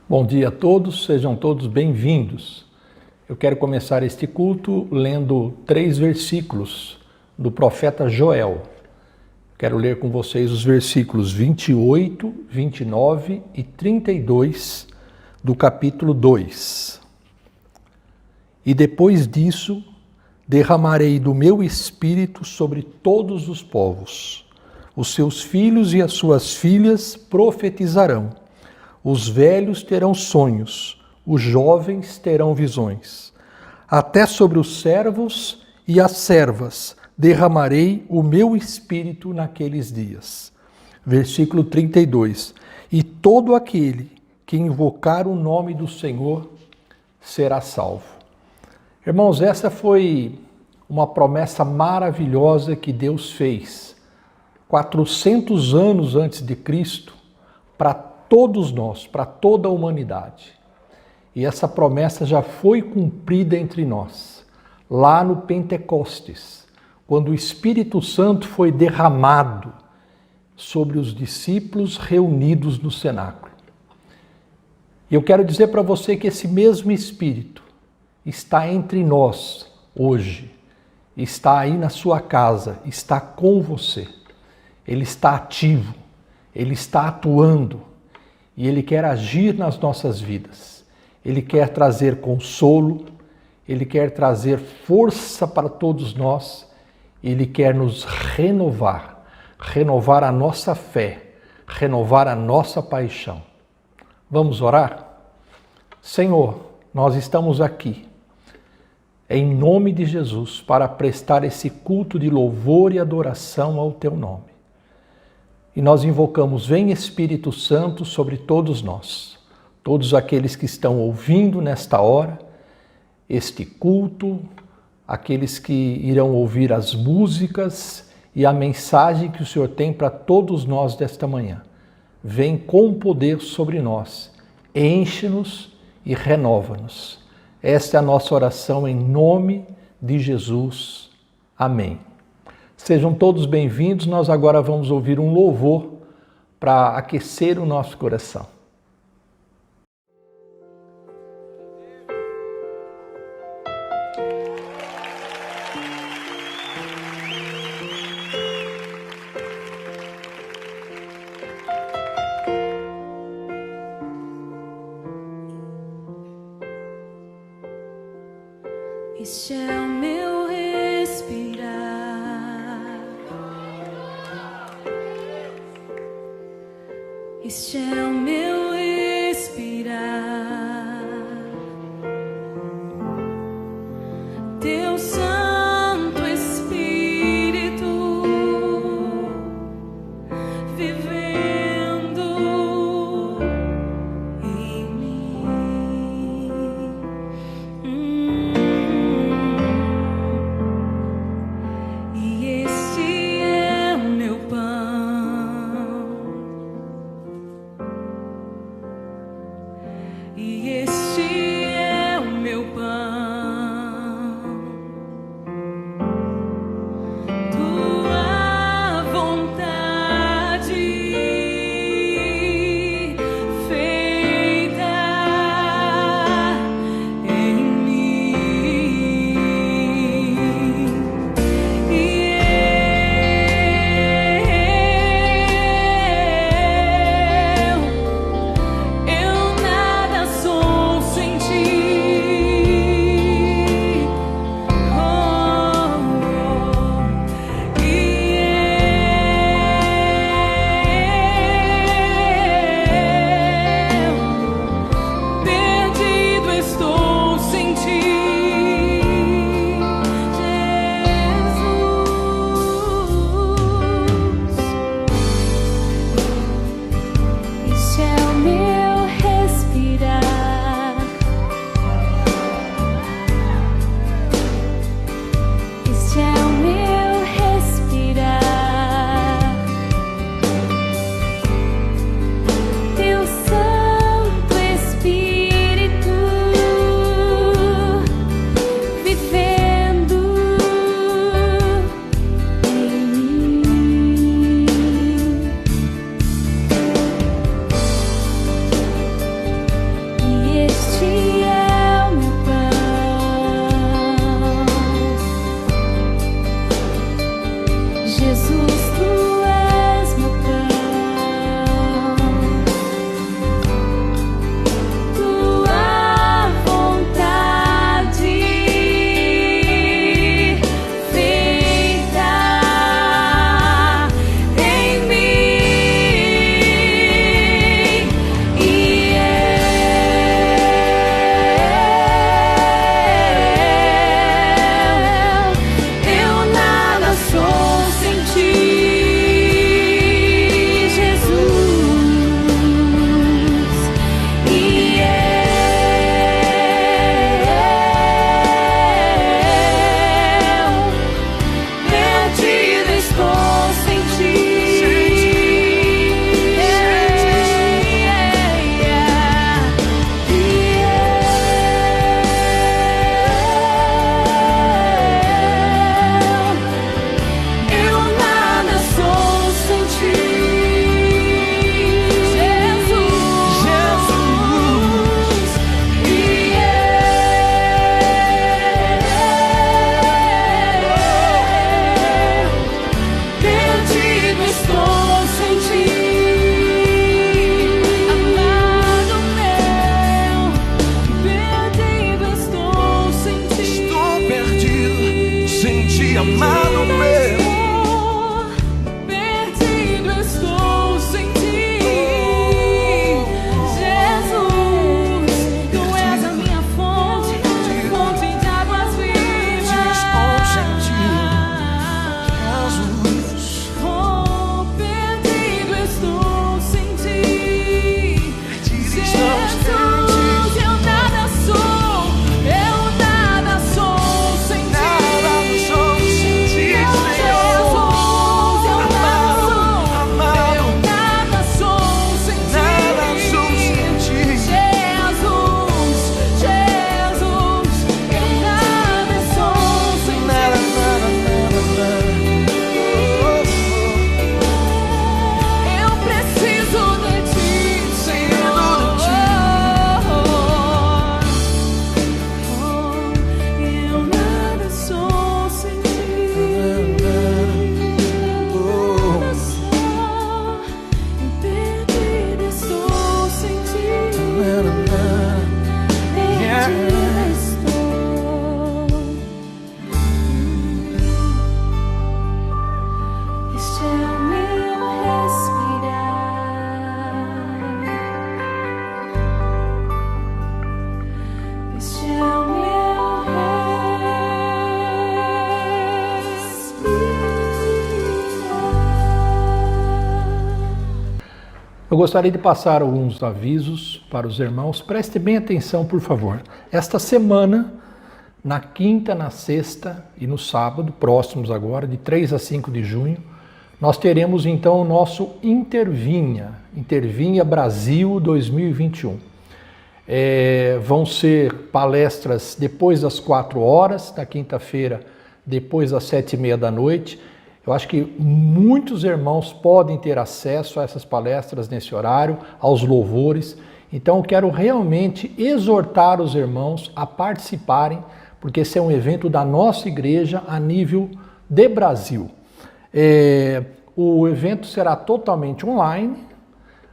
Bom dia a todos, sejam todos bem-vindos. Eu quero começar este culto lendo 3 versículos do profeta Joel. Quero ler com vocês os versículos 28, 29 e 32 do capítulo 2. E depois disso, derramarei do meu espírito sobre todos os povos. Os seus filhos e as suas filhas profetizarão. Os velhos terão sonhos, os jovens terão visões. Até sobre os servos e as servas derramarei o meu espírito naqueles dias. Versículo 32. E todo aquele que invocar o nome do Senhor será salvo. Irmãos, essa foi uma promessa maravilhosa que Deus fez 400 anos antes de Cristo para todos nós, para toda a humanidade. E essa promessa já foi cumprida entre nós, lá no Pentecostes, quando o Espírito Santo foi derramado sobre os discípulos reunidos no cenáculo. E eu quero dizer para você que esse mesmo Espírito está entre nós hoje, está aí na sua casa, está com você. Ele está ativo, ele está atuando. E Ele quer agir nas nossas vidas. Ele quer trazer consolo, Ele quer trazer força para todos nós, Ele quer nos renovar, renovar a nossa fé, renovar a nossa paixão. Vamos orar? Senhor, nós estamos aqui, em nome de Jesus, para prestar esse culto de louvor e adoração ao Teu nome. E nós invocamos, vem Espírito Santo sobre todos nós, todos aqueles que estão ouvindo nesta hora, este culto, aqueles que irão ouvir as músicas e a mensagem que o Senhor tem para todos nós desta manhã. Vem com poder sobre nós, enche-nos e renova-nos. Esta é a nossa oração em nome de Jesus. Amém. Sejam todos bem-vindos, nós agora vamos ouvir um louvor para aquecer o nosso coração. Este é o meu respirar. Este é o meu respirar. Teu Santo Espírito vivendo em mim. E este é o meu pão. Eu gostaria de passar alguns avisos para os irmãos. Preste bem atenção, por favor. Esta semana, na quinta, na sexta e no sábado, próximos agora, de 3 a 5 de junho, nós teremos então o nosso Intervinha Brasil 2021. Vão ser palestras depois das 4 horas, na quinta-feira, depois das 7h30 da noite. Eu acho que muitos irmãos podem ter acesso a essas palestras nesse horário, aos louvores. Então eu quero realmente exortar os irmãos a participarem, porque esse é um evento da nossa igreja a nível de Brasil. O evento será totalmente online.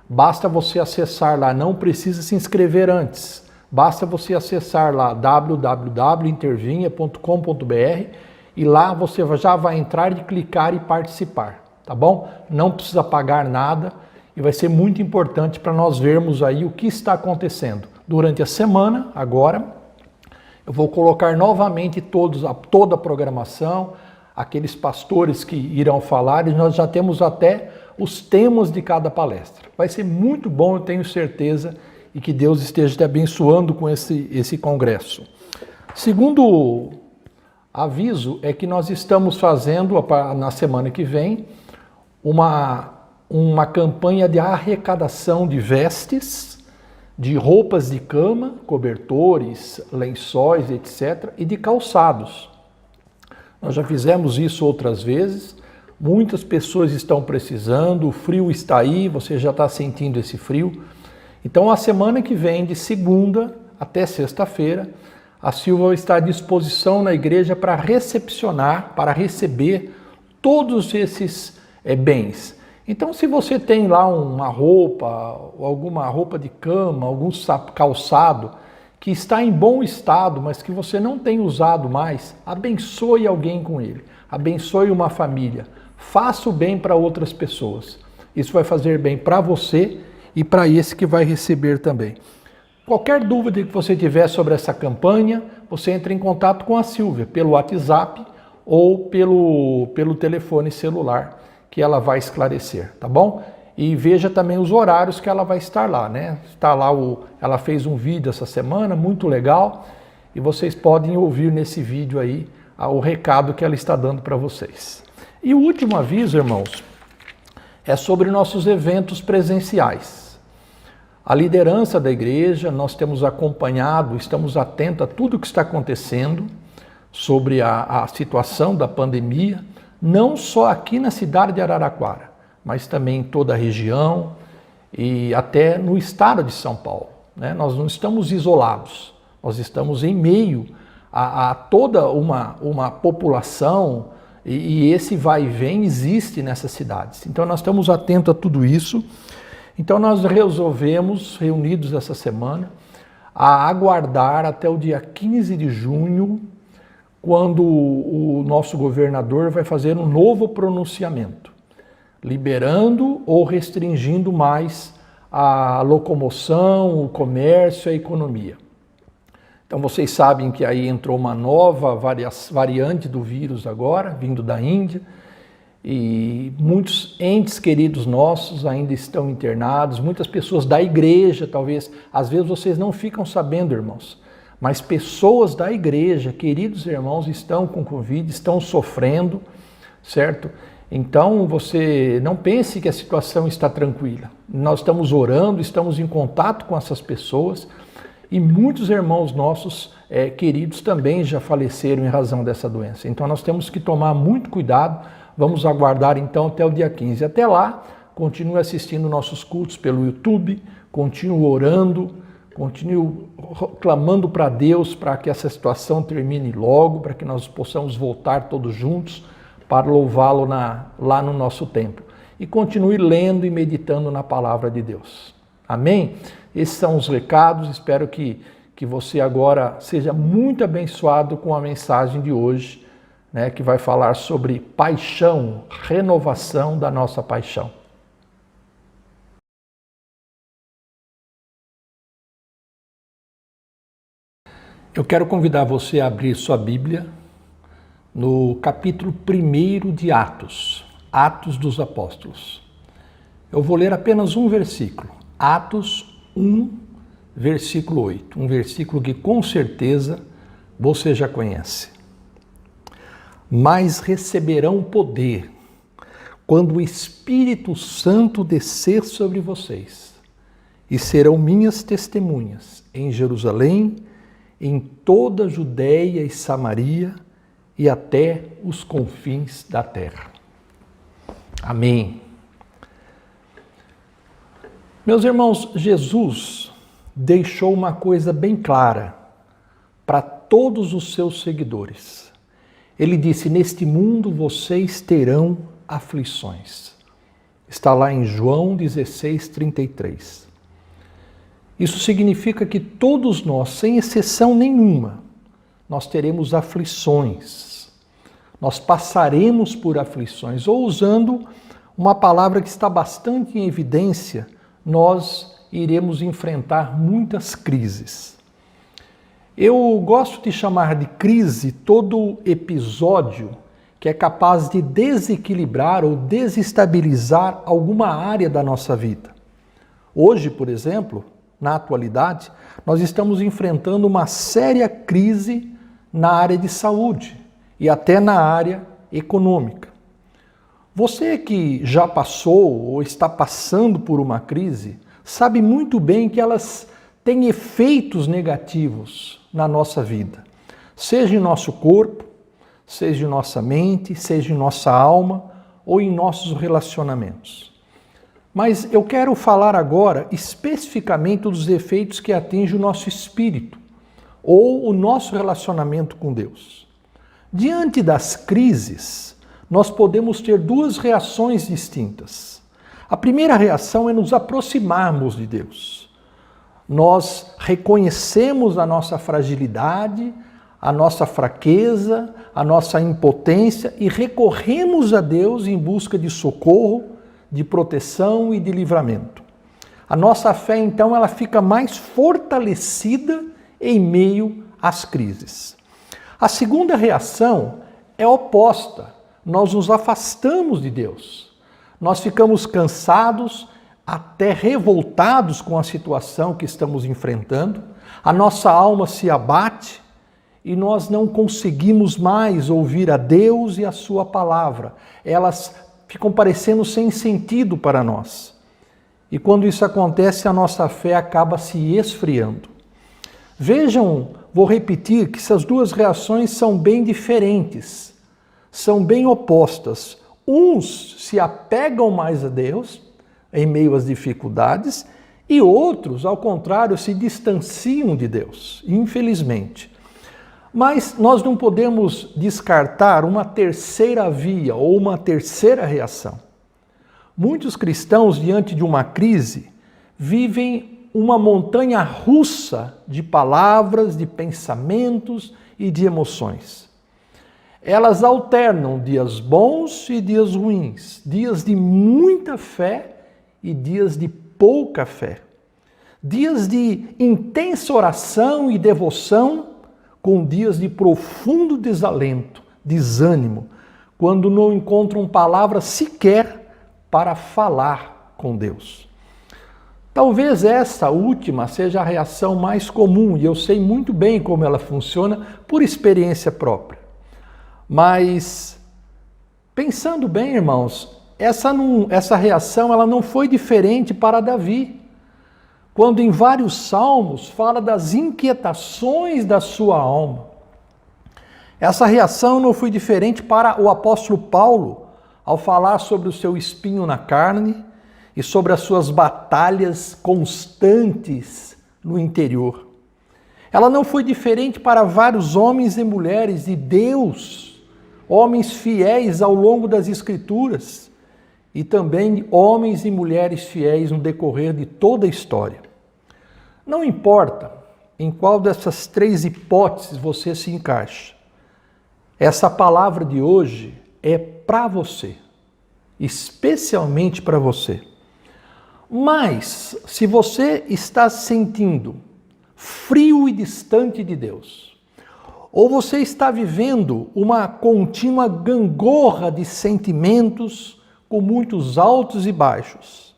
Basta você acessar lá, não precisa se inscrever antes. Basta você acessar lá www.intervinha.com.br e lá você já vai entrar e clicar e participar, tá bom? Não precisa pagar nada e vai ser muito importante para nós vermos aí o que está acontecendo. Durante a semana, agora, eu vou colocar novamente toda a programação, aqueles pastores que irão falar, e nós já temos até os temas de cada palestra. Vai ser muito bom, eu tenho certeza, e que Deus esteja te abençoando com esse congresso. Segundo aviso é que nós estamos fazendo, na semana que vem, uma campanha de arrecadação de vestes, de roupas de cama, cobertores, lençóis, etc., e de calçados. Nós já fizemos isso outras vezes. Muitas pessoas estão precisando, o frio está aí, você já está sentindo esse frio. Então, a semana que vem, de segunda até sexta-feira, a Silva está à disposição na igreja para recepcionar, para receber todos esses bens. Então, se você tem lá uma roupa, alguma roupa de cama, algum calçado que está em bom estado, mas que você não tem usado mais, abençoe alguém com ele, abençoe uma família. Faça o bem para outras pessoas. Isso vai fazer bem para você e para esse que vai receber também. Qualquer dúvida que você tiver sobre essa campanha, você entra em contato com a Silvia pelo WhatsApp ou pelo telefone celular, que ela vai esclarecer, tá bom? E veja também os horários que ela vai estar lá, né? Está lá ela fez um vídeo essa semana, muito legal, e vocês podem ouvir nesse vídeo aí o recado que ela está dando para vocês. E o último aviso, irmãos, é sobre nossos eventos presenciais. A liderança da igreja, nós temos acompanhado, estamos atentos a tudo o que está acontecendo sobre a situação da pandemia, não só aqui na cidade de Araraquara, mas também em toda a região e até no estado de São Paulo, né? Nós não estamos isolados, nós estamos em meio a toda uma população, e esse vai e vem existe nessas cidades. Então nós estamos atentos a tudo isso. Então nós resolvemos, reunidos essa semana, a aguardar até o dia 15 de junho, quando o nosso governador vai fazer um novo pronunciamento, liberando ou restringindo mais a locomoção, o comércio, a economia. Então vocês sabem que aí entrou uma nova variante do vírus agora, vindo da Índia, e muitos entes queridos nossos ainda estão internados, muitas pessoas da igreja, talvez, às vezes vocês não ficam sabendo, irmãos, mas pessoas da igreja, queridos irmãos, estão com Covid, estão sofrendo, certo? Então você não pense que a situação está tranquila. Nós estamos orando, estamos em contato com essas pessoas, e muitos irmãos nossos queridos também já faleceram em razão dessa doença. Então nós temos que tomar muito cuidado. Vamos aguardar então até o dia 15. Até lá, continue assistindo nossos cultos pelo YouTube, continue orando, continue clamando para Deus para que essa situação termine logo, para que nós possamos voltar todos juntos para louvá-lo lá no nosso templo. E continue lendo e meditando na palavra de Deus. Amém? Esses são os recados, espero que você agora seja muito abençoado com a mensagem de hoje, né, que vai falar sobre paixão, renovação da nossa paixão. Eu quero convidar você a abrir sua Bíblia no capítulo 1 de Atos, Atos dos Apóstolos. Eu vou ler apenas um versículo, Atos 1, versículo 8, um versículo que com certeza você já conhece. Mas receberão poder quando o Espírito Santo descer sobre vocês, e serão minhas testemunhas em Jerusalém, em toda a Judéia e Samaria e até os confins da terra. Amém. Meus irmãos, Jesus deixou uma coisa bem clara para todos os seus seguidores. Ele disse: neste mundo vocês terão aflições. Está lá em João 16:33. Isso significa que todos nós, sem exceção nenhuma, nós teremos aflições. Nós passaremos por aflições, ou usando uma palavra que está bastante em evidência, nós iremos enfrentar muitas crises. Eu gosto de chamar de crise todo episódio que é capaz de desequilibrar ou desestabilizar alguma área da nossa vida. Hoje, por exemplo, na atualidade, nós estamos enfrentando uma séria crise na área de saúde e até na área econômica. Você que já passou ou está passando por uma crise, sabe muito bem que elas têm efeitos negativos na nossa vida, seja em nosso corpo, seja em nossa mente, seja em nossa alma ou em nossos relacionamentos. Mas eu quero falar agora especificamente dos efeitos que atingem o nosso espírito ou o nosso relacionamento com Deus. Diante das crises, nós podemos ter duas reações distintas. A primeira reação é nos aproximarmos de Deus. Nós reconhecemos a nossa fragilidade, a nossa fraqueza, a nossa impotência e recorremos a Deus em busca de socorro, de proteção e de livramento. A nossa fé, então, ela fica mais fortalecida em meio às crises. A segunda reação é oposta. Nós nos afastamos de Deus. Nós ficamos cansados, até revoltados com a situação que estamos enfrentando. A nossa alma se abate e nós não conseguimos mais ouvir a Deus e a sua palavra. Elas ficam parecendo sem sentido para nós. E quando isso acontece, a nossa fé acaba se esfriando. Vejam, vou repetir que essas duas reações são bem diferentes, são bem opostas. Uns se apegam mais a Deus em meio às dificuldades e outros, ao contrário, se distanciam de Deus, infelizmente. Mas nós não podemos descartar uma terceira via ou uma terceira reação. Muitos cristãos, diante de uma crise, vivem uma montanha russa de palavras, de pensamentos e de emoções. Elas alternam dias bons e dias ruins, dias de muita fé e dias de pouca fé, dias de intensa oração e devoção, com dias de profundo desalento, desânimo, quando não encontram palavras sequer para falar com Deus. Talvez essa última seja a reação mais comum, e eu sei muito bem como ela funciona por experiência própria. Mas, pensando bem, irmãos, essa reação ela não foi diferente para Davi, quando em vários salmos fala das inquietações da sua alma. Essa reação não foi diferente para o apóstolo Paulo, ao falar sobre o seu espinho na carne e sobre as suas batalhas constantes no interior. Ela não foi diferente para vários homens e mulheres de Deus, homens fiéis ao longo das Escrituras, e também homens e mulheres fiéis no decorrer de toda a história. Não importa em qual dessas três hipóteses você se encaixa, essa palavra de hoje é para você, especialmente para você. Mas, se você está se sentindo frio e distante de Deus, ou você está vivendo uma contínua gangorra de sentimentos com muitos altos e baixos,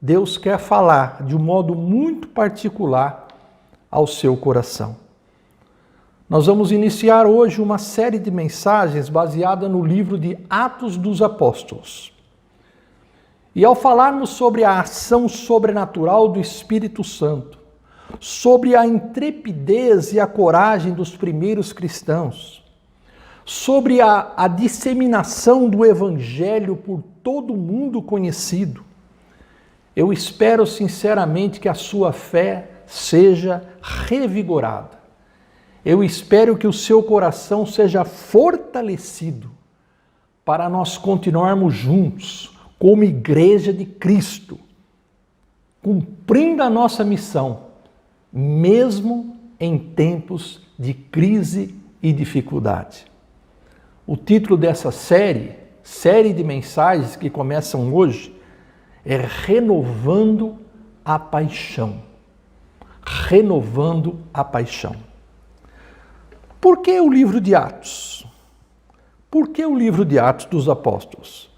Deus quer falar de um modo muito particular ao seu coração. Nós vamos iniciar hoje uma série de mensagens baseada no livro de Atos dos Apóstolos. E ao falarmos sobre a ação sobrenatural do Espírito Santo, sobre a intrepidez e a coragem dos primeiros cristãos, sobre a disseminação do Evangelho por todo o mundo conhecido, eu espero sinceramente que a sua fé seja revigorada. Eu espero que o seu coração seja fortalecido para nós continuarmos juntos como igreja de Cristo, cumprindo a nossa missão, mesmo em tempos de crise e dificuldade. O título dessa série de mensagens que começam hoje, é Renovando a Paixão. Renovando a Paixão. Por que o livro de Atos? Por que o livro de Atos dos Apóstolos?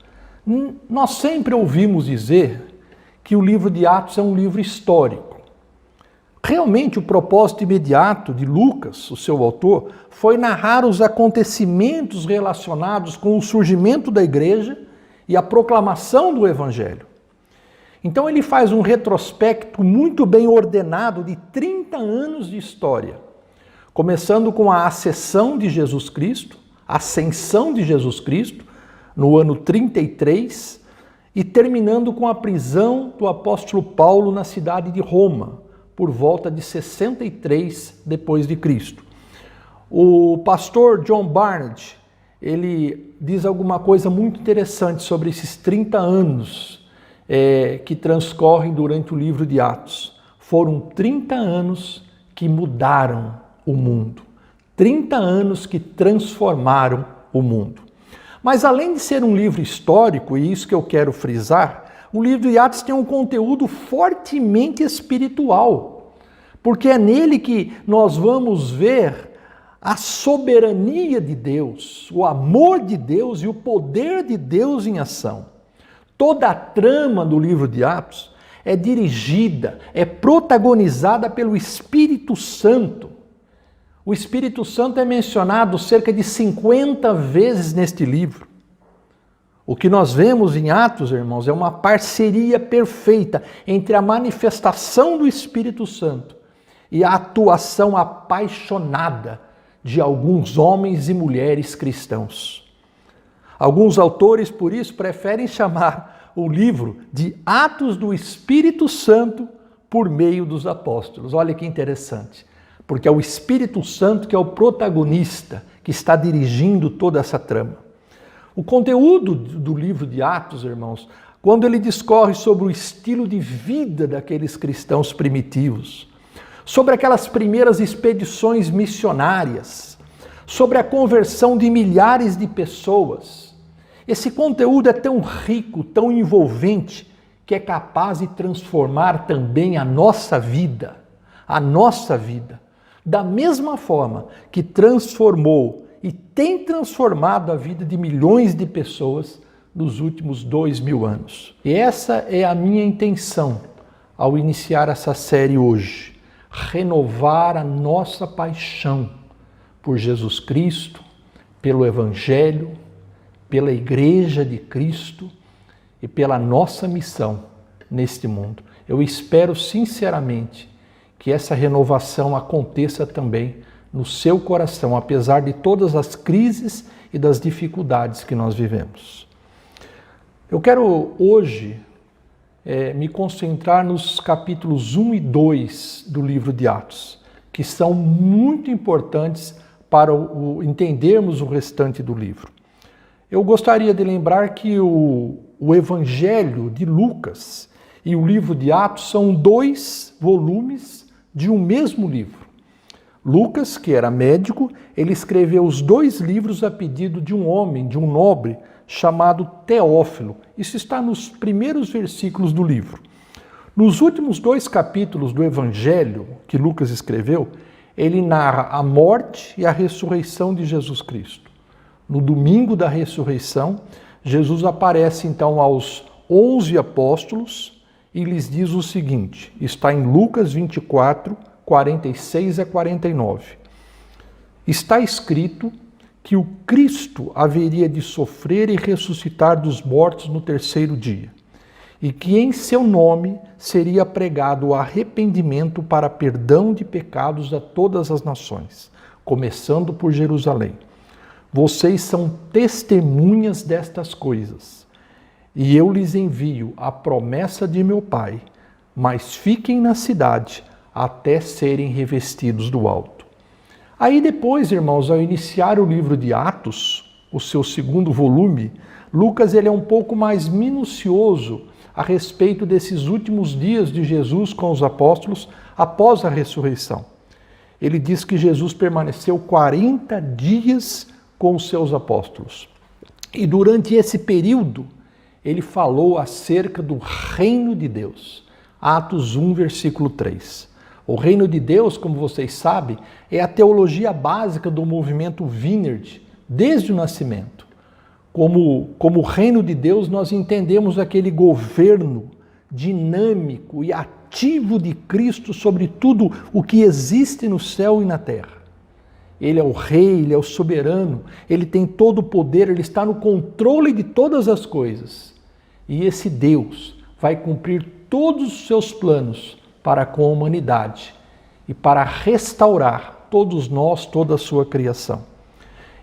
Nós sempre ouvimos dizer que o livro de Atos é um livro histórico. Realmente o propósito imediato de Lucas, o seu autor, foi narrar os acontecimentos relacionados com o surgimento da igreja e a proclamação do Evangelho. Então ele faz um retrospecto muito bem ordenado de 30 anos de história, começando com a ascensão de Jesus Cristo, no ano 33, e terminando com a prisão do apóstolo Paulo na cidade de Roma, por volta de 63 depois de Cristo. O pastor John Barnett, ele diz alguma coisa muito interessante sobre esses 30 anos que transcorrem durante o livro de Atos. Foram 30 anos que mudaram o mundo. 30 anos que transformaram o mundo. Mas além de ser um livro histórico, e isso que eu quero frisar, o livro de Atos tem um conteúdo fortemente espiritual, porque é nele que nós vamos ver a soberania de Deus, o amor de Deus e o poder de Deus em ação. Toda a trama do livro de Atos é dirigida, é protagonizada pelo Espírito Santo. O Espírito Santo é mencionado cerca de 50 vezes neste livro. O que nós vemos em Atos, irmãos, é uma parceria perfeita entre a manifestação do Espírito Santo e a atuação apaixonada de alguns homens e mulheres cristãos. Alguns autores, por isso, preferem chamar o livro de Atos do Espírito Santo por meio dos apóstolos. Olha que interessante, porque é o Espírito Santo que é o protagonista, que está dirigindo toda essa trama. O conteúdo do livro de Atos, irmãos, quando ele discorre sobre o estilo de vida daqueles cristãos primitivos, sobre aquelas primeiras expedições missionárias, sobre a conversão de milhares de pessoas, esse conteúdo é tão rico, tão envolvente, que é capaz de transformar também a nossa vida, da mesma forma que transformou e tem transformado a vida de milhões de pessoas nos últimos 2000 anos. E essa é a minha intenção ao iniciar essa série hoje, renovar a nossa paixão por Jesus Cristo, pelo Evangelho, pela Igreja de Cristo e pela nossa missão neste mundo. Eu espero sinceramente que essa renovação aconteça também no seu coração, apesar de todas as crises e das dificuldades que nós vivemos. Eu quero hoje me concentrar nos capítulos 1 e 2 do livro de Atos, que são muito importantes para entendermos o restante do livro. Eu gostaria de lembrar que o Evangelho de Lucas e o livro de Atos são 2 volumes de um mesmo livro. Lucas, que era médico, ele escreveu os 2 livros a pedido de um homem, de um nobre, chamado Teófilo. Isso está nos primeiros versículos do livro. Nos últimos 2 capítulos do Evangelho que Lucas escreveu, ele narra a morte e a ressurreição de Jesus Cristo. No domingo da ressurreição, Jesus aparece então aos 11 apóstolos e lhes diz o seguinte, está em Lucas 24, 46 a 49. Está escrito que o Cristo haveria de sofrer e ressuscitar dos mortos no terceiro dia, e que em seu nome seria pregado o arrependimento para perdão de pecados a todas as nações, começando por Jerusalém. Vocês são testemunhas destas coisas, e eu lhes envio a promessa de meu Pai, mas fiquem na cidade até serem revestidos do alto. Aí depois, irmãos, ao iniciar o livro de Atos, o seu segundo volume, Lucas ele é um pouco mais minucioso a respeito desses últimos dias de Jesus com os apóstolos após a ressurreição. Ele diz que Jesus permaneceu 40 dias com os seus apóstolos. E durante esse período, ele falou acerca do reino de Deus. Atos 1, versículo 3. O reino de Deus, como vocês sabem, é a teologia básica do movimento Vineyard, desde o nascimento. Como reino de Deus, nós entendemos aquele governo dinâmico e ativo de Cristo sobre tudo o que existe no céu e na terra. Ele é o rei, ele é o soberano, ele tem todo o poder, ele está no controle de todas as coisas. E esse Deus vai cumprir todos os seus planos para com a humanidade e para restaurar todos nós, toda a sua criação.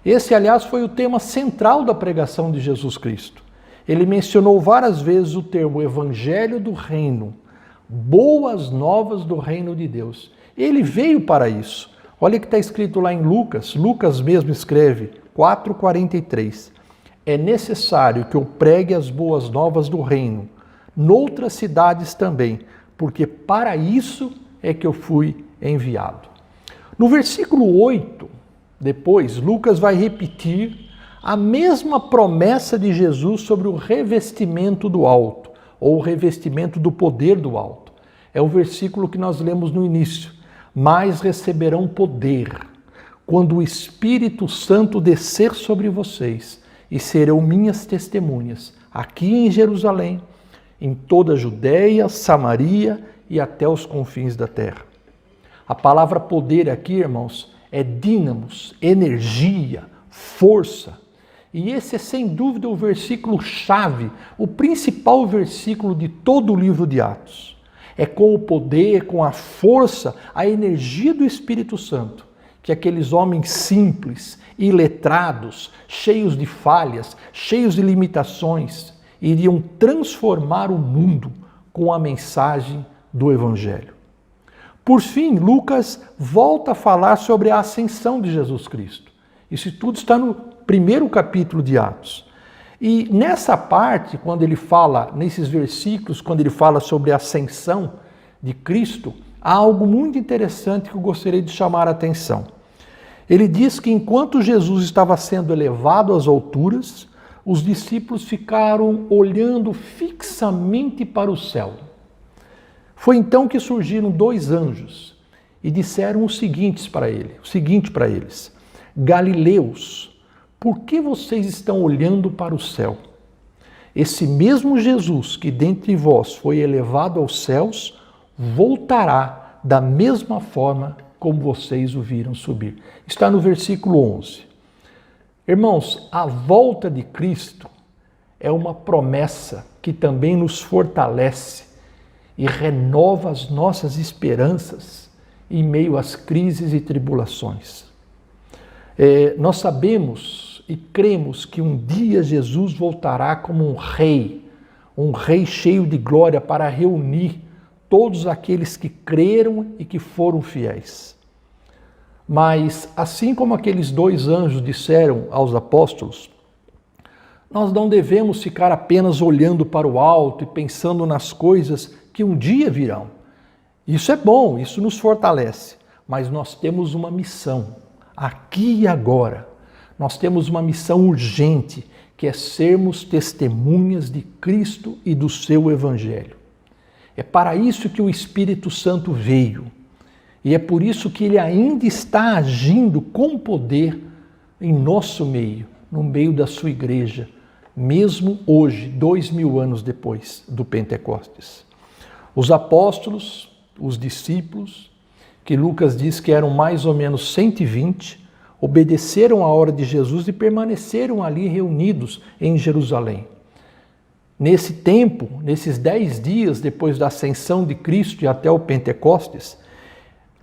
Esse, aliás, foi o tema central da pregação de Jesus Cristo. Ele mencionou várias vezes o termo Evangelho do Reino, boas novas do reino de Deus. Ele veio para isso. Olha o que está escrito lá em Lucas. Lucas mesmo escreve, 4,43. É necessário que eu pregue as boas novas do reino, noutras cidades também, porque para isso é que eu fui enviado. No versículo 8, depois, Lucas vai repetir a mesma promessa de Jesus sobre o revestimento do alto, ou o revestimento do poder do alto. É o versículo que nós lemos no início. Mas receberão poder quando o Espírito Santo descer sobre vocês e serão minhas testemunhas aqui em Jerusalém, em toda a Judéia, Samaria e até os confins da terra. A palavra poder aqui, irmãos, é dínamos, energia, força. E esse é sem dúvida o versículo-chave, o principal versículo de todo o livro de Atos. É com o poder, com a força, a energia do Espírito Santo, que aqueles homens simples, iletrados, cheios de falhas, cheios de limitações, iriam transformar o mundo com a mensagem do Evangelho. Por fim, Lucas volta a falar sobre a ascensão de Jesus Cristo. Isso tudo está no primeiro capítulo de Atos. E nessa parte, quando ele fala, nesses versículos, quando ele fala sobre a ascensão de Cristo, há algo muito interessante que eu gostaria de chamar a atenção. Ele diz que enquanto Jesus estava sendo elevado às alturas, os discípulos ficaram olhando fixamente para o céu. Foi então que surgiram dois anjos e disseram o seguinte para eles: Galileus, por que vocês estão olhando para o céu? Esse mesmo Jesus que dentre vós foi elevado aos céus, voltará da mesma forma como vocês o viram subir. Está no versículo 11. Irmãos, a volta de Cristo é uma promessa que também nos fortalece e renova as nossas esperanças em meio às crises e tribulações. Nós sabemos e cremos que um dia Jesus voltará como um rei cheio de glória para reunir todos aqueles que creram e que foram fiéis. Mas, assim como aqueles dois anjos disseram aos apóstolos, nós não devemos ficar apenas olhando para o alto e pensando nas coisas que um dia virão. Isso é bom, isso nos fortalece, mas nós temos uma missão, aqui e agora. Nós temos uma missão urgente, que é sermos testemunhas de Cristo e do seu Evangelho. É para isso que o Espírito Santo veio. E é por isso que ele ainda está agindo com poder em nosso meio, no meio da sua igreja, mesmo hoje, 2000 anos depois do Pentecostes. Os apóstolos, os discípulos, que Lucas diz que eram mais ou menos 120, obedeceram à hora de Jesus e permaneceram ali reunidos em Jerusalém. Nesse tempo, nesses 10 dias depois da ascensão de Cristo e até o Pentecostes,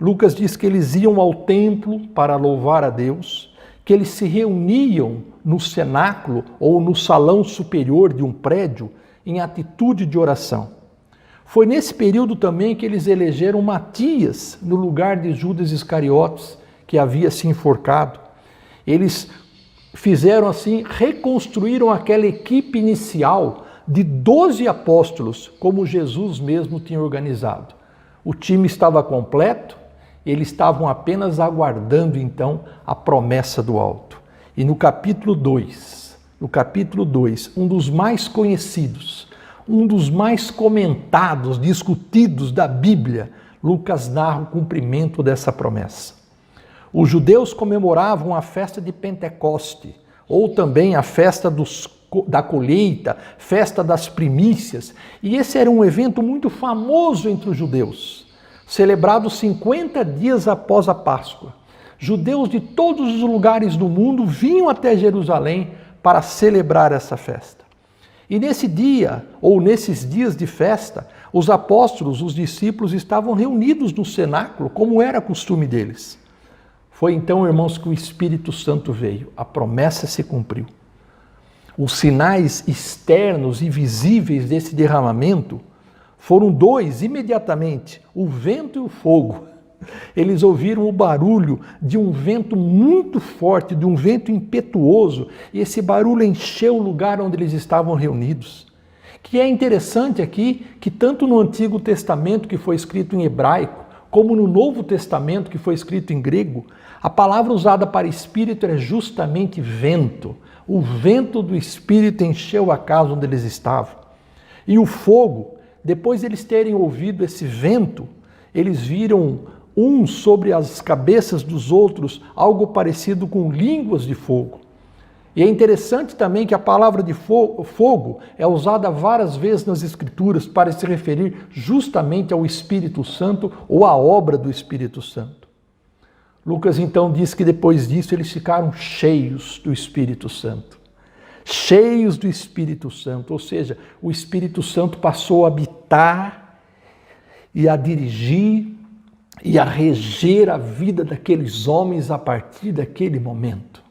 Lucas diz que eles iam ao templo para louvar a Deus, que eles se reuniam no cenáculo ou no salão superior de um prédio em atitude de oração. Foi nesse período também que eles elegeram Matias no lugar de Judas Iscariotes, que havia se enforcado. Eles fizeram assim, reconstruíram aquela equipe inicial de 12 apóstolos, como Jesus mesmo tinha organizado. O time estava completo, eles estavam apenas aguardando então a promessa do alto. E no capítulo 2, um dos mais conhecidos, um dos mais comentados, discutidos da Bíblia, Lucas narra o cumprimento dessa promessa. Os judeus comemoravam a festa de Pentecoste, ou também a festa da colheita, festa das primícias, e esse era um evento muito famoso entre os judeus, celebrado 50 dias após a Páscoa. Judeus de todos os lugares do mundo vinham até Jerusalém para celebrar essa festa. E nesse dia, ou nesses dias de festa, os apóstolos, os discípulos estavam reunidos no cenáculo, como era costume deles. Foi então, irmãos, que o Espírito Santo veio, a promessa se cumpriu. Os sinais externos e visíveis desse derramamento foram dois imediatamente, o vento e o fogo. Eles ouviram o barulho de um vento muito forte, de um vento impetuoso, e esse barulho encheu o lugar onde eles estavam reunidos. Que é interessante aqui que tanto no Antigo Testamento, que foi escrito em hebraico, como no Novo Testamento, que foi escrito em grego, a palavra usada para espírito é justamente vento. O vento do Espírito encheu a casa onde eles estavam. E o fogo, depois de eles terem ouvido esse vento, eles viram uns sobre as cabeças dos outros, algo parecido com línguas de fogo. E é interessante também que a palavra de fogo é usada várias vezes nas Escrituras para se referir justamente ao Espírito Santo ou à obra do Espírito Santo. Lucas então diz que depois disso eles ficaram cheios do Espírito Santo. Cheios do Espírito Santo, ou seja, o Espírito Santo passou a habitar e a dirigir e a reger a vida daqueles homens a partir daquele momento.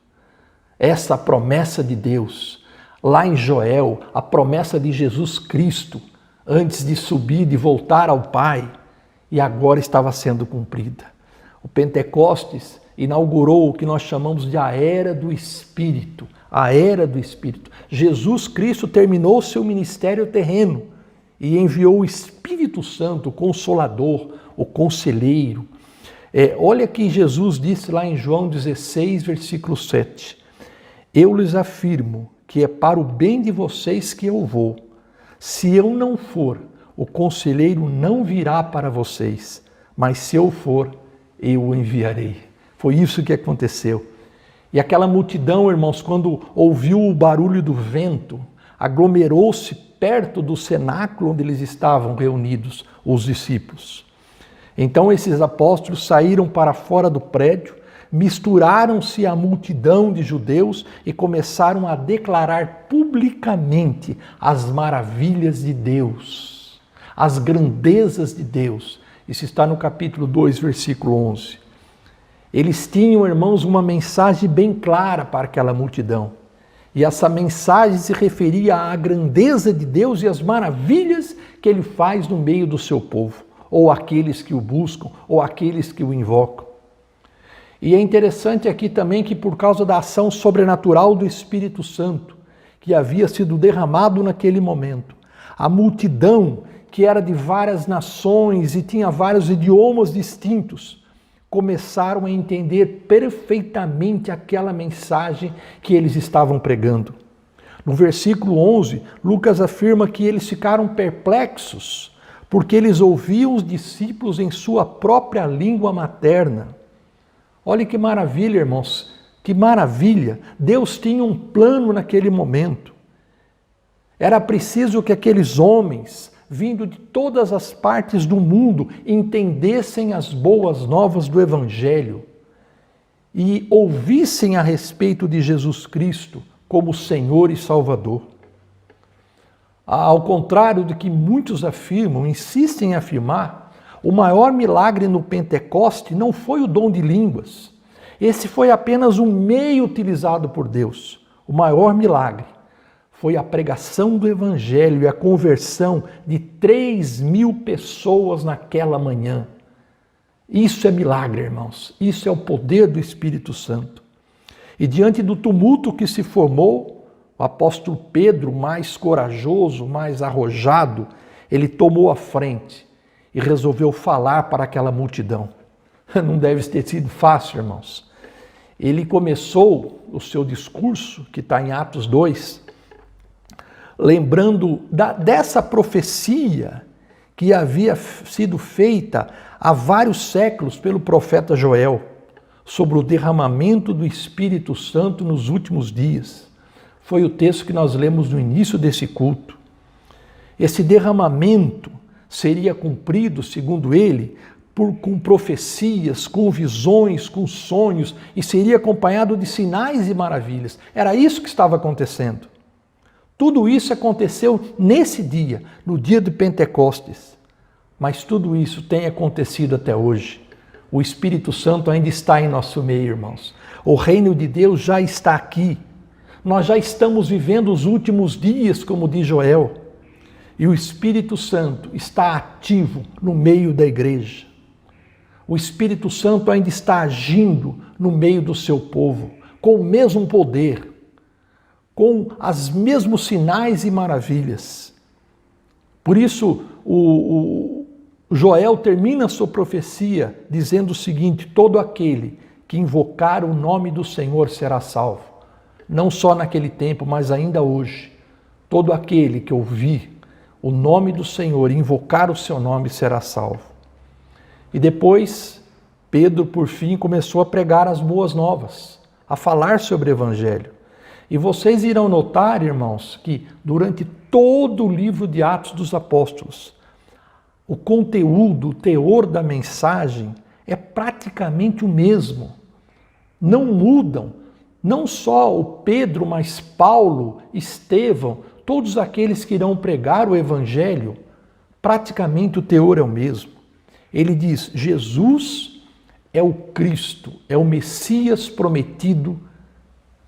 Essa promessa de Deus, lá em Joel, a promessa de Jesus Cristo, antes de subir, de voltar ao Pai, e agora estava sendo cumprida. O Pentecostes inaugurou o que nós chamamos de a Era do Espírito. A Era do Espírito. Jesus Cristo terminou seu ministério terreno e enviou o Espírito Santo, o Consolador, o Conselheiro. Olha que Jesus disse lá em João 16, versículo 7. Eu lhes afirmo que é para o bem de vocês que eu vou. Se eu não for, o Conselheiro não virá para vocês, mas se eu for, eu o enviarei. Foi isso que aconteceu. E aquela multidão, irmãos, quando ouviu o barulho do vento, aglomerou-se perto do cenáculo onde eles estavam reunidos, os discípulos. Então esses apóstolos saíram para fora do prédio, misturaram-se à multidão de judeus e começaram a declarar publicamente as maravilhas de Deus, as grandezas de Deus. Isso está no capítulo 2, versículo 11. Eles tinham, irmãos, uma mensagem bem clara para aquela multidão. E essa mensagem se referia à grandeza de Deus e às maravilhas que Ele faz no meio do seu povo, ou aqueles que o buscam, ou aqueles que o invocam. E é interessante aqui também que por causa da ação sobrenatural do Espírito Santo, que havia sido derramado naquele momento, a multidão, que era de várias nações e tinha vários idiomas distintos, começaram a entender perfeitamente aquela mensagem que eles estavam pregando. No versículo 11, Lucas afirma que eles ficaram perplexos, porque eles ouviam os discípulos em sua própria língua materna. Olha que maravilha, irmãos, que maravilha! Deus tinha um plano naquele momento. Era preciso que aqueles homens vindo de todas as partes do mundo, entendessem as boas novas do Evangelho e ouvissem a respeito de Jesus Cristo como Senhor e Salvador. Ao contrário do que muitos afirmam, insistem em afirmar, o maior milagre no Pentecoste não foi o dom de línguas. Esse foi apenas um meio utilizado por Deus. O maior milagre foi a pregação do Evangelho e a conversão de 3.000 pessoas naquela manhã. Isso é milagre, irmãos. Isso é o poder do Espírito Santo. E diante do tumulto que se formou, o apóstolo Pedro, mais corajoso, mais arrojado, ele tomou a frente e resolveu falar para aquela multidão. Não deve ter sido fácil, irmãos. Ele começou o seu discurso, que está em Atos 2, lembrando dessa profecia que havia sido feita há vários séculos pelo profeta Joel, sobre o derramamento do Espírito Santo nos últimos dias. Foi o texto que nós lemos no início desse culto. Esse derramamento seria cumprido, segundo ele, com profecias, com visões, com sonhos, e seria acompanhado de sinais e maravilhas. Era isso que estava acontecendo. Tudo isso aconteceu nesse dia, no dia de Pentecostes. Mas tudo isso tem acontecido até hoje. O Espírito Santo ainda está em nosso meio, irmãos. O reino de Deus já está aqui. Nós já estamos vivendo os últimos dias, como diz Joel. E o Espírito Santo está ativo no meio da igreja. O Espírito Santo ainda está agindo no meio do seu povo, com o mesmo poder, com os mesmos sinais e maravilhas. Por isso, o Joel termina a sua profecia dizendo o seguinte: todo aquele que invocar o nome do Senhor será salvo. Não só naquele tempo, mas ainda hoje. Todo aquele que ouvir o nome do Senhor e invocar o seu nome será salvo. E depois, Pedro, por fim, começou a pregar as boas novas, a falar sobre o Evangelho. E vocês irão notar, irmãos, que durante todo o livro de Atos dos Apóstolos, o conteúdo, o teor da mensagem é praticamente o mesmo. Não mudam. Não só o Pedro, mas Paulo, Estevão, todos aqueles que irão pregar o Evangelho, praticamente o teor é o mesmo. Ele diz: Jesus é o Cristo, é o Messias prometido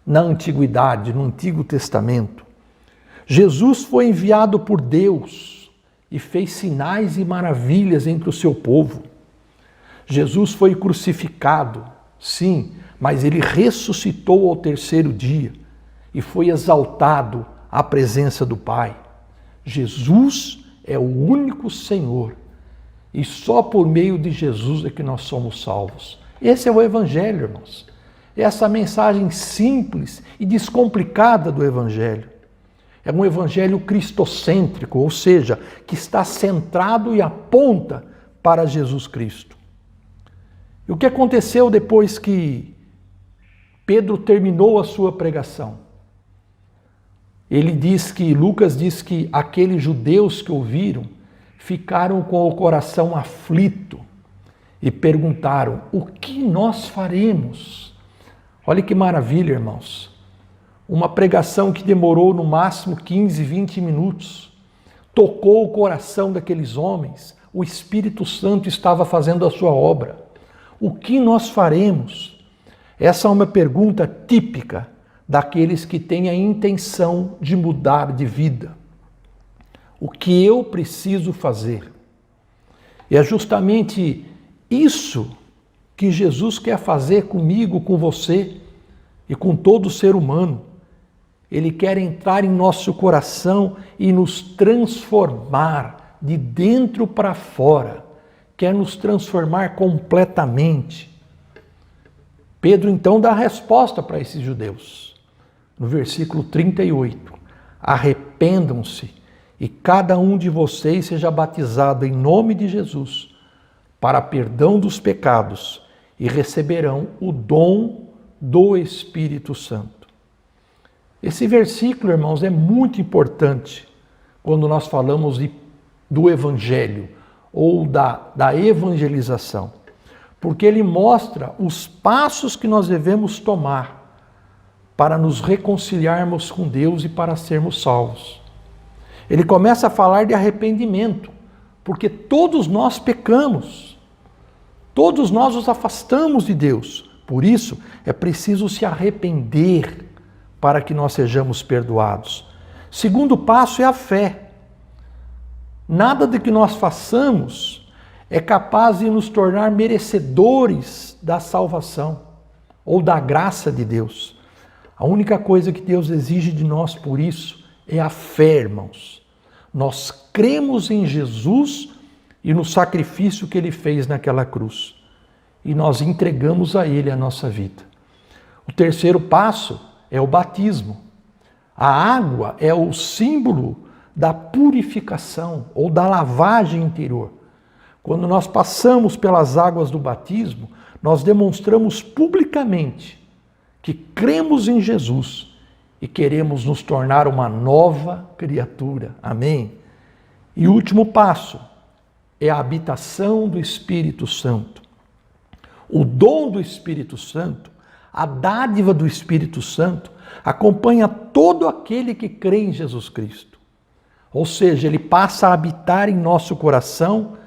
na antiguidade, no Antigo Testamento. Jesus foi enviado por Deus e fez sinais e maravilhas entre o seu povo. Jesus foi crucificado, sim, mas ele ressuscitou ao terceiro dia e foi exaltado à presença do Pai. Jesus é o único Senhor e só por meio de Jesus é que nós somos salvos. Esse é o Evangelho, irmãos. Essa mensagem simples e descomplicada do Evangelho. É um Evangelho cristocêntrico, ou seja, que está centrado e aponta para Jesus Cristo. E o que aconteceu depois que Pedro terminou a sua pregação? Lucas diz que aqueles judeus que ouviram ficaram com o coração aflito e perguntaram: o que nós faremos? Olha que maravilha, irmãos. Uma pregação que demorou no máximo 15, 20 minutos. Tocou o coração daqueles homens. O Espírito Santo estava fazendo a sua obra. O que nós faremos? Essa é uma pergunta típica daqueles que têm a intenção de mudar de vida. O que eu preciso fazer? E é justamente isso que Jesus quer fazer comigo, com você e com todo ser humano. Ele quer entrar em nosso coração e nos transformar de dentro para fora. Quer nos transformar completamente. Pedro então dá a resposta para esses judeus. No versículo 38. Arrependam-se e cada um de vocês seja batizado em nome de Jesus para perdão dos pecados e receberão o dom do Espírito Santo. Esse versículo, irmãos, é muito importante quando nós falamos de do Evangelho ou da evangelização, porque ele mostra os passos que nós devemos tomar para nos reconciliarmos com Deus e para sermos salvos. Ele começa a falar de arrependimento, porque todos nós pecamos, todos nós nos afastamos de Deus. Por isso, é preciso se arrepender para que nós sejamos perdoados. Segundo passo é a fé. Nada de que nós façamos é capaz de nos tornar merecedores da salvação ou da graça de Deus. A única coisa que Deus exige de nós por isso é a fé, irmãos. Nós cremos em Jesus e no sacrifício que Ele fez naquela cruz. E nós entregamos a Ele a nossa vida. O terceiro passo é o batismo. A água é o símbolo da purificação ou da lavagem interior. Quando nós passamos pelas águas do batismo, nós demonstramos publicamente que cremos em Jesus e queremos nos tornar uma nova criatura. Amém? E o último passo é a habitação do Espírito Santo. O dom do Espírito Santo, a dádiva do Espírito Santo, acompanha todo aquele que crê em Jesus Cristo. Ou seja, ele passa a habitar em nosso coração,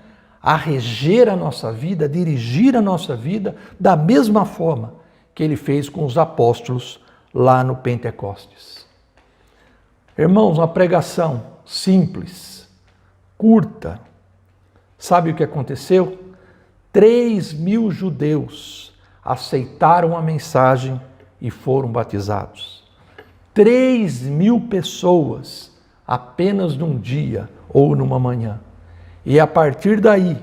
a reger a nossa vida, a dirigir a nossa vida da mesma forma que ele fez com os apóstolos lá no Pentecostes. Irmãos, uma pregação simples, curta. Sabe o que aconteceu? 3.000 judeus aceitaram a mensagem e foram batizados. 3.000 pessoas apenas num dia ou numa manhã. E é a partir daí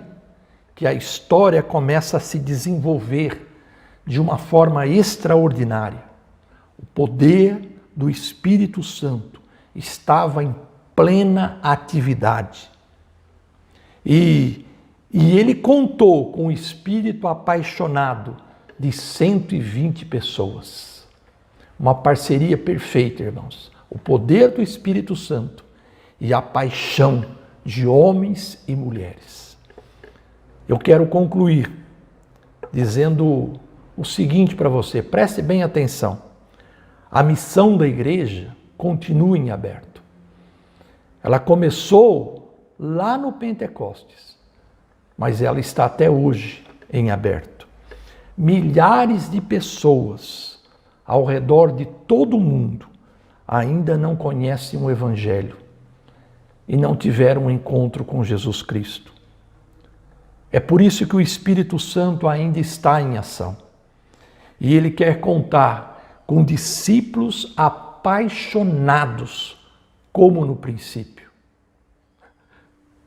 que a história começa a se desenvolver de uma forma extraordinária. O poder do Espírito Santo estava em plena atividade. E ele contou com o espírito apaixonado de 120 pessoas. Uma parceria perfeita, irmãos. O poder do Espírito Santo e a paixão de homens e mulheres. Eu quero concluir dizendo o seguinte para você, preste bem atenção. A missão da igreja continua em aberto. Ela começou lá no Pentecostes, mas ela está até hoje em aberto. Milhares de pessoas ao redor de todo o mundo ainda não conhecem o Evangelho e não tiveram um encontro com Jesus Cristo. É por isso que o Espírito Santo ainda está em ação. E ele quer contar com discípulos apaixonados, como no princípio,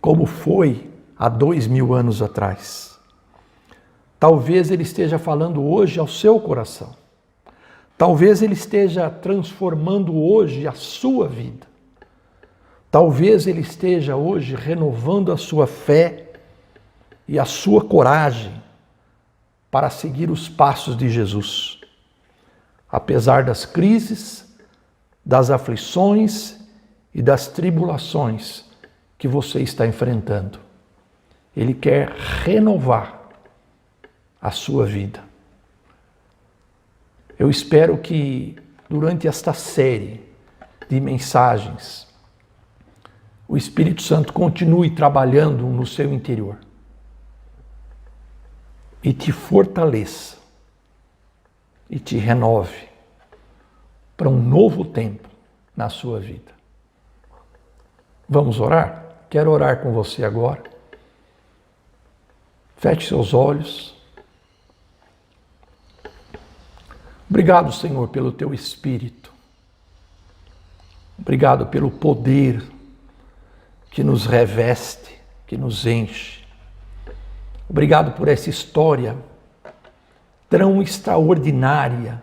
como foi há 2.000 anos atrás. Talvez ele esteja falando hoje ao seu coração. Talvez ele esteja transformando hoje a sua vida. Talvez ele esteja hoje renovando a sua fé e a sua coragem para seguir os passos de Jesus. Apesar das crises, das aflições e das tribulações que você está enfrentando. Ele quer renovar a sua vida. Eu espero que durante esta série de mensagens, o Espírito Santo continue trabalhando no seu interior e te fortaleça e te renove para um novo tempo na sua vida. Vamos orar? Quero orar com você agora. Feche seus olhos. Obrigado, Senhor, pelo teu Espírito. Obrigado pelo poder que nos reveste, que nos enche. Obrigado por essa história tão extraordinária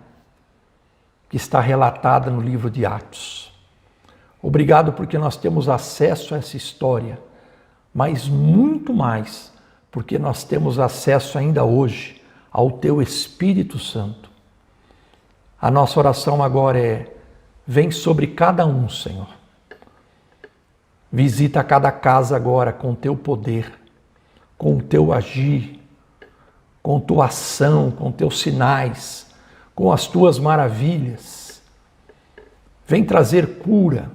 que está relatada no livro de Atos. Obrigado porque nós temos acesso a essa história, mas muito mais porque nós temos acesso ainda hoje ao teu Espírito Santo. A nossa oração agora é: vem sobre cada um, Senhor. Visita cada casa agora com o teu poder, com o teu agir, com tua ação, com teus sinais, com as tuas maravilhas. Vem trazer cura,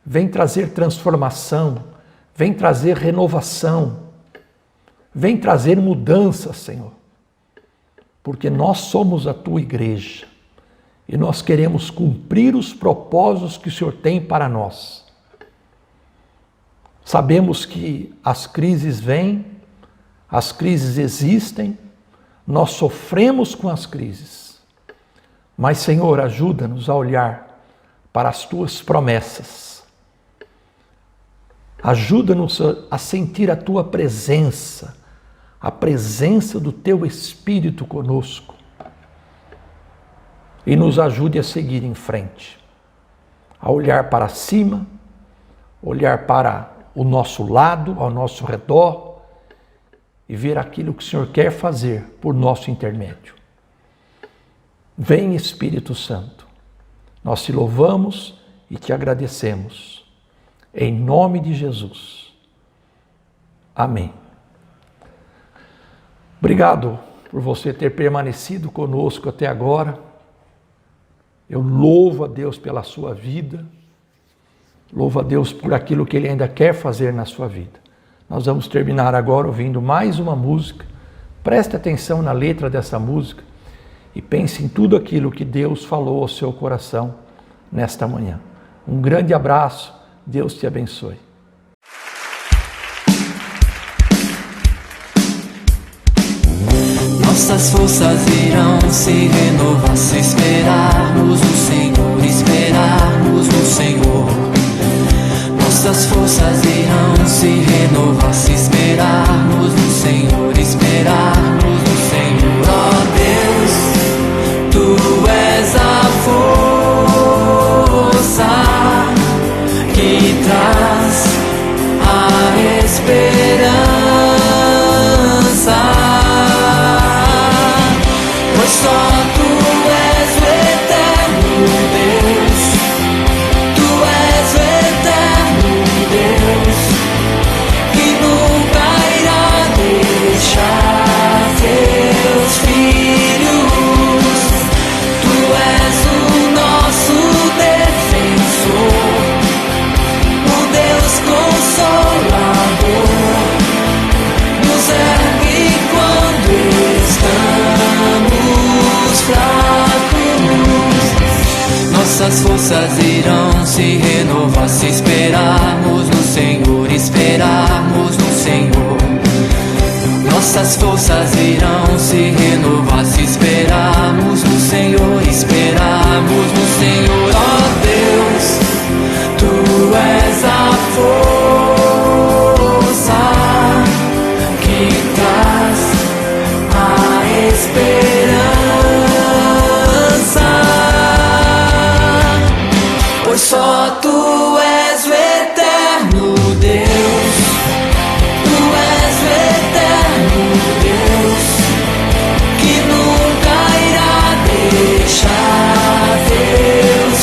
vem trazer transformação, vem trazer renovação, vem trazer mudança, Senhor. Porque nós somos a tua igreja e nós queremos cumprir os propósitos que o Senhor tem para nós. Sabemos que as crises vêm, as crises existem, nós sofremos com as crises. Mas, Senhor, ajuda-nos a olhar para as tuas promessas. Ajuda-nos a sentir a tua presença, a presença do teu Espírito conosco. E nos ajude a seguir em frente, a olhar para cima, olhar para o nosso lado, ao nosso redor, e ver aquilo que o Senhor quer fazer por nosso intermédio. Vem, Espírito Santo, nós te louvamos e te agradecemos. Em nome de Jesus. Amém. Obrigado por você ter permanecido conosco até agora. Eu louvo a Deus pela sua vida. Louvo a Deus por aquilo que Ele ainda quer fazer na sua vida. Nós vamos terminar agora ouvindo mais uma música. Preste atenção na letra dessa música e pense em tudo aquilo que Deus falou ao seu coração nesta manhã. Um grande abraço, Deus te abençoe. Nossas forças irão se renovar se esperarmos no Senhor, esperarmos no Senhor. Nossas forças irão se renovar se esperarmos no Senhor, esperarmos no Senhor. Ó Deus, Tu és a força que traz a esperança. Pois só Tu és o eterno Deus, Tu és o eterno Deus, que nunca irá deixar Teus filhos. Tu és o nosso defensor, o Deus Consolador, nos ergue quando estamos fracos. Nossas forças irão se renovar se esperarmos no Senhor, esperarmos no Senhor. Nossas forças irão se renovar se esperarmos no Senhor, esperarmos no Senhor. Ó Deus, Tu és a força que traz a esperança. Pois só Tu és o eterno Deus, Tu és o eterno Deus, que nunca irá deixar Teus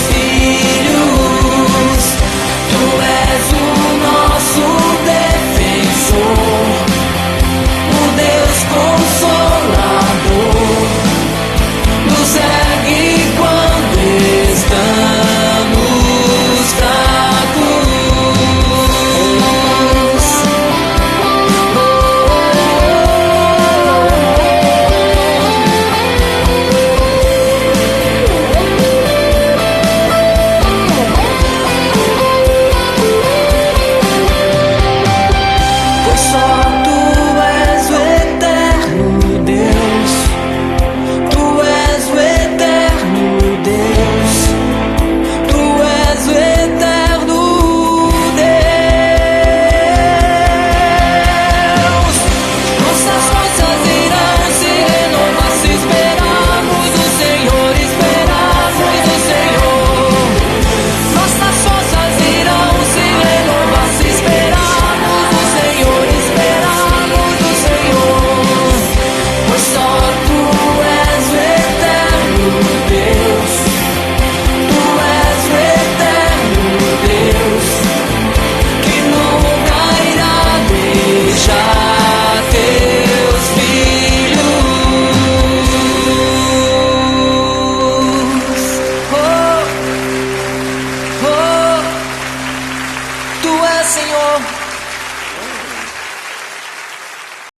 Senhor.